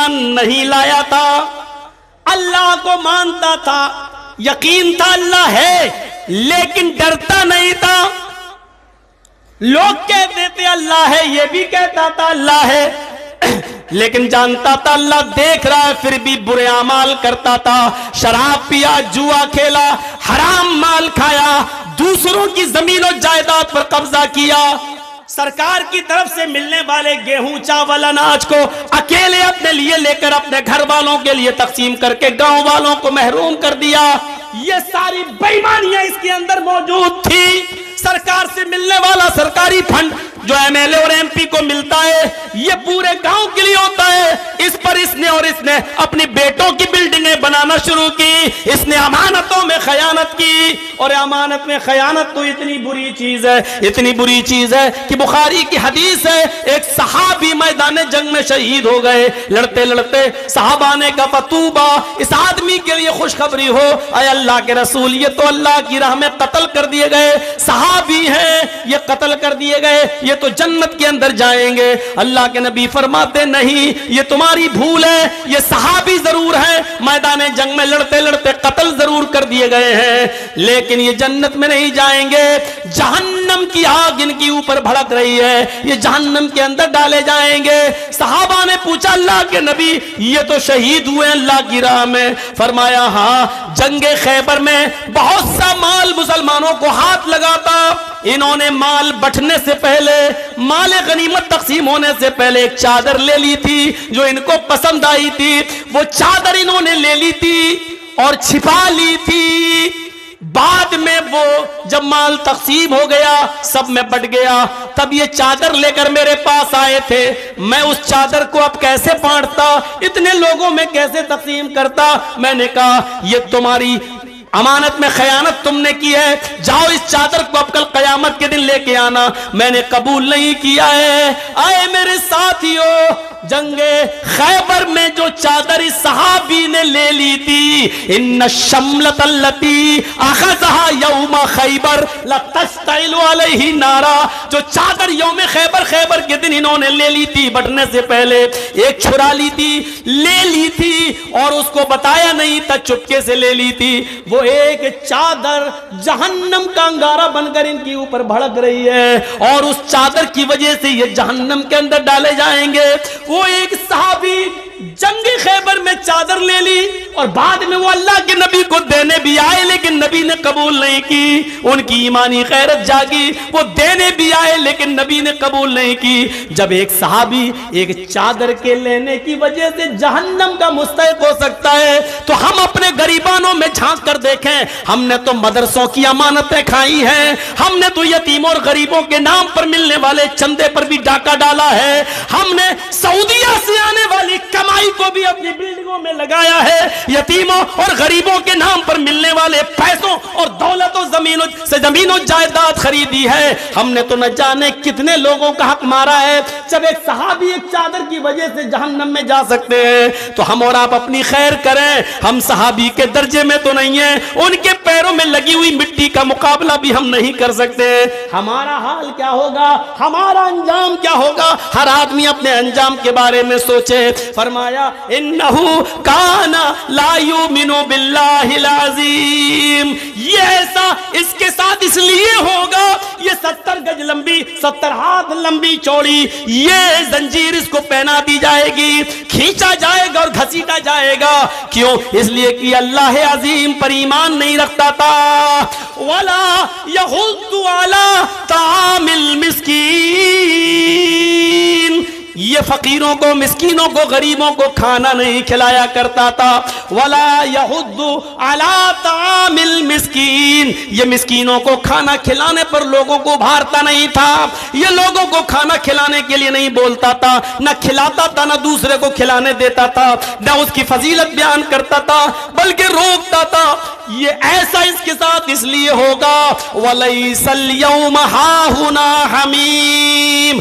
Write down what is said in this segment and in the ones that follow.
ایمان نہیں لایا تھا، اللہ کو مانتا تھا، یقین تھا اللہ ہے، لیکن ڈرتا نہیں تھا۔ لوگ کہتے تھے اللہ ہے، یہ بھی کہتا تھا اللہ ہے، لیکن جانتا تھا اللہ دیکھ رہا ہے، پھر بھی برے اعمال کرتا تھا۔ شراب پیا، جوا کھیلا، حرام مال کھایا، دوسروں کی زمین و جائیداد پر قبضہ کیا، سرکار کی طرف سے ملنے والے گیہوں چاول اناج کو اکیلے اپنے لیے لے کر اپنے گھر والوں کے لیے تقسیم کر کے گاؤں والوں کو محروم کر دیا۔ یہ ساری بے ایمانیاں اس کے اندر موجود تھی۔ سرکار سے ملنے والا سرکاری فنڈ جو ایم ایل اے اور ایم پی کو ملتا ہے، یہ پورے گاؤں کے لیے ہوتا ہے۔ اس پر اس نے اپنی بیٹوں کی بلڈنگیں بنانا شروع کی، اس نے امانتوں میں خیانت کی، اور امانت میں خیانت تو اتنی بری چیز ہے، اتنی بری چیز ہے کہ بخاری کی حدیث ہے، ایک صحابی میدان جنگ میں شہید ہو گئے، لڑتے لڑتے صحابہ نے کہا فتوبہ، اس آدمی کے لیے خوشخبری ہو، اے اللہ کے رسول یہ تو اللہ کی راہ میں قتل کر دیے گئے صحابی ہیں، یہ قتل کر دیے گئے، یہ تو جنت کے اندر جائیں گے۔ اللہ کے نبی فرماتے نہیں، یہ تمہاری بھول ہے، یہ صحابی ضرور ہے، میدان جنگ میں لڑتے لڑتے قتل ضرور کر دیے گئے ہیں، لیکن یہ جنت میں نہیں جائیں گے، جہنم کی آگ ان کی اوپر بھڑک رہی ہے، یہ جہنم کے اندر ڈالے جائیں گے۔ صحابہ نے پوچھا اللہ کے نبی یہ تو شہید ہوئے اللہ کی راہ میں؟ فرمایا ہاں، جنگ خیبر میں بہت سا مال مسلمانوں کو ہاتھ لگا تھا، انہوں نے مال بٹنے سے پہلے، مال غنیمت تقسیم ہونے سے پہلے ایک چادر لے لی تھی جو ان کو پسند آئی تھی، وہ چادر انہوں نے لے لی تھی اور چھپا لی تھی۔ بعد میں وہ جب مال تقسیم ہو گیا، سب میں بٹ گیا، تب یہ چادر لے کر میرے پاس آئے تھے، میں اس چادر کو اب کیسے بانٹتا، اتنے لوگوں میں کیسے تقسیم کرتا؟ میں نے کہا یہ تمہاری امانت میں خیانت تم نے کی ہے، جاؤ اس چادر کو اب کل قیامت کے دن لے کے آنا۔ میں نے قبول نہیں کیا ہے۔ آئے میرے ساتھیو، جنگ خیبر میں جو چادر اس صحابی نے لے لی تھی، ان الشملۃ التی اخذها یوم خیبر لتشتعل علیہ نارا، جو چادر یوم خیبر کے دن انہوں نے لے لی تھی، بٹنے سے پہلے ایک چھڑا لی تھی، لے لی تھی اور اس کو بتایا نہیں تھا، چپکے سے لے لی تھی، وہ ایک چادر جہنم کا انگارہ بن کر ان کے اوپر بھڑک رہی ہے، اور اس چادر کی وجہ سے یہ جہنم کے اندر ڈالے جائیں گے۔ وہ ایک صحابی جنگ خیبر میں چادر لے لی اور بعد میں وہ اللہ کے نبی کو دینے بھی آئے، لیکن نبی نے قبول نہیں کی، ان کی ایمانی غیرت جاگی، وہ دینے بھی آئے لیکن نبی نے قبول نہیں کی۔ جب ایک صحابی ایک چادر کے لینے کی وجہ سے جہنم کا مستحق ہو سکتا ہے، تو ہم اپنے غریبانوں میں جھانک کر دیکھیں، ہم نے تو مدرسوں کی امانتیں کھائی ہیں، ہم نے تو یتیموں اور غریبوں کے نام پر ملنے والے چندے پر بھی ڈاکہ ڈالا ہے، ہم نے سعودیہ سے آنے والی کمائی کو بھی اپنی بلڈنگوں میں لگایا ہے، یتیموں اور غریبوں کے نام پر ملنے والے پیسوں اور دولت و زمین و جائیداد خریدی ہے، ہم نے تو نہ جانے کتنے لوگوں کا حق مارا ہے۔ جب ایک صحابی ایک چادر کی وجہ سے جہنم میں جا سکتے ہیں تو ہم اور آپ اپنی خیر کریں، ہم صحابی کے درجے میں تو نہیں ہیں، ان کے پیروں میں لگی ہوئی مٹی کا مقابلہ بھی ہم نہیں کر سکتے۔ ہمارا حال کیا ہوگا، ہمارا انجام کیا ہوگا؟ ہر آدمی اپنے انجام کے بارے میں سوچے۔ فرمایا انہو کان لا یؤمن باللہ العظیم، یہ ایسا اس کے ساتھ اس لیے ہوگا، یہ 70 گج لمبی 70 ہاتھ لمبی چوڑی یہ زنجیر اس کو پہنا دی جائے گی، کھینچا جائے گا اور گھسیٹا جائے گا، کیوں؟ اس لیے کہ اللہ عظیم پر ایمان نہیں رکھتا تھا۔ ولا یحض علی طعام المسکین، یہ فقیروں کو، مسکینوں کو، غریبوں کو کھانا نہیں کھلایا کرتا تھا۔ ولا یحض علی طعام المسکین، یہ مسکینوں کو کھانا کھلانے پر لوگوں کو ابھارتا نہیں تھا، یہ لوگوں کو کھانا کھلانے کے لیے نہیں بولتا تھا، نہ کھلاتا تھا، نہ دوسرے کو کھلانے دیتا تھا، نہ اس کی فضیلت بیان کرتا تھا بلکہ روکتا تھا۔ یہ ایسا اس کے ساتھ اس لیے ہوگا وَلَيْسَ الْيَوْمَ هَاهُنَا حَمِيمٌ،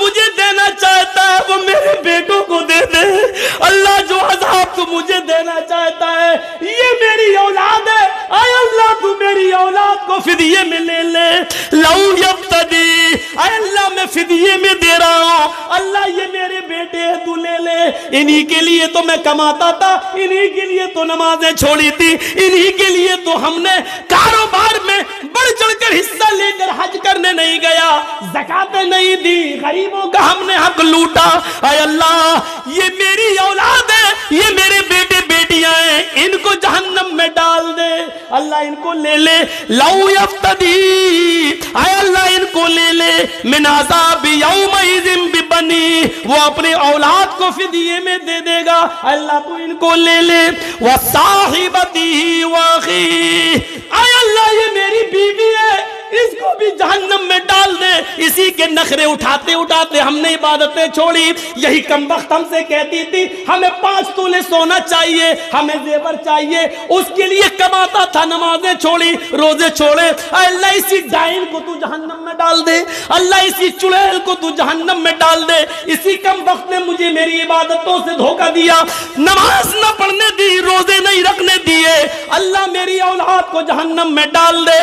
مجھے دینا چاہتا ہے وہ میرے بیٹوں کو دے دے. اللہ جو عذاب تو مجھے دینا چاہتا ہے یہ میری اولاد ہے, اے اللہ تو میری اولاد کو فدیے میں لے لے. لو یفتدی, اے اللہ میں فدیے میں دے رہا ہوں, اللہ یہ میرے بیٹے ہیں تو لے لے. انہی کے لیے تو میں کماتا تھا, انہی کے لیے تو نمازیں چھوڑی تھی, انہی کے لیے تو ہم نے کاروبار میں بڑھ چڑھ کر حصہ لے کر حج کرنے نہیں گیا, زکاتیں نہیں دی, غریبوں کا ہم نے حق لوٹا. اے اللہ یہ میری اولاد ہے, یہ میرے بیٹے بیٹیاں ہیں, ان کو جہنم میں ڈال دے. اللہ ان کو لے لے. لو یفتدی, اے اللہ ان کو لے لے. من عذاب یومئذ ببنی, وہ اپنے اولاد کو فدیے میں دے دے گا. اللہ تو ان کو لے لے. وصاحبتی واخی, اے اللہ یہ میری بیوی ہے, اس کو بھی جہنم میں ڈال دے. اسی کے نخرے اٹھاتے اٹھاتے ہم نے عبادتیں چھوڑی. یہی کمبخت ہم سے کہتی تھی ہمیں 5 تولے سونا چاہیے, ہمیں زیور چاہیے, اس کے لیے کماتا تھا, نمازیں چھوڑی, روزے چھوڑے. اے اللہ اسی ڈائن کو تو جہنم میں ڈال دے. اللہ اسی چڑیل کو تو جہنم میں ڈال دے. اسی کمبخت نے مجھے میری عبادتوں سے دھوکہ دیا, نماز نہ پڑھنے دی, روزے نہیں رکھنے دیے. اللہ میری اولاد کو جہنم میں ڈال دے.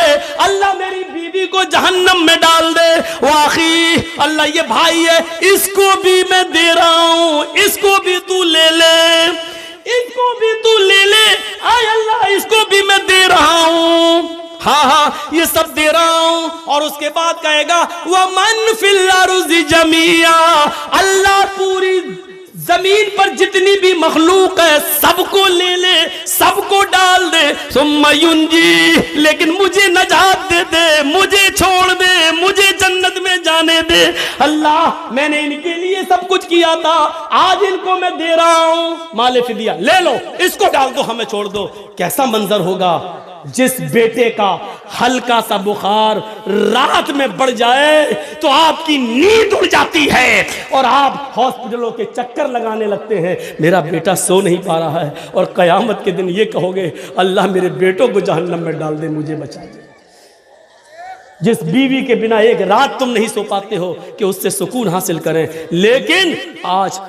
اللہ میری بیوی کو جہنم میں ڈال دے. واخی, اللہ یہ بھائی ہے, اس کو بھی میں دے رہا ہوں, اس کو بھی تو لے لے, اس کو بھی تو لے لے. اے اللہ اس کو بھی میں دے رہا ہوں. ہاں ہاں یہ سب دے رہا ہوں. اور اس کے بعد کہے گا وَمَن فِي الْأَرْضِ جَمِيعًا, اللہ پوری زمین پر جتنی بھی مخلوق ہے سب کو لے لے, سب کو ڈال دے. ثم ينجی, لیکن مجھے نجات دے دے, مجھے چھوڑ دے, مجھے جنت میں جانے دے. اللہ میں نے ان کے لیے سب کچھ کیا تھا, آج ان کو میں دے رہا ہوں. مال فدیہ لے لو, اس کو ڈال دو, ہمیں چھوڑ دو. کیسا منظر ہوگا جس بیٹے کا ہلکا سا بخار رات میں بڑھ جائے تو آپ کی نیند اڑ جاتی ہے اور آپ ہاسپٹلوں کے چکر لگانے لگتے ہیں, میرا بیٹا سو نہیں پا رہا ہے, اور قیامت کے دن یہ کہو گے اللہ میرے بیٹوں کو جہنم میں ڈال دے, مجھے بچا دے. جس بیوی کے بنا ایک رات تم نہیں سو پاتے ہو کہ اس سے سکون حاصل کریں, لیکن آج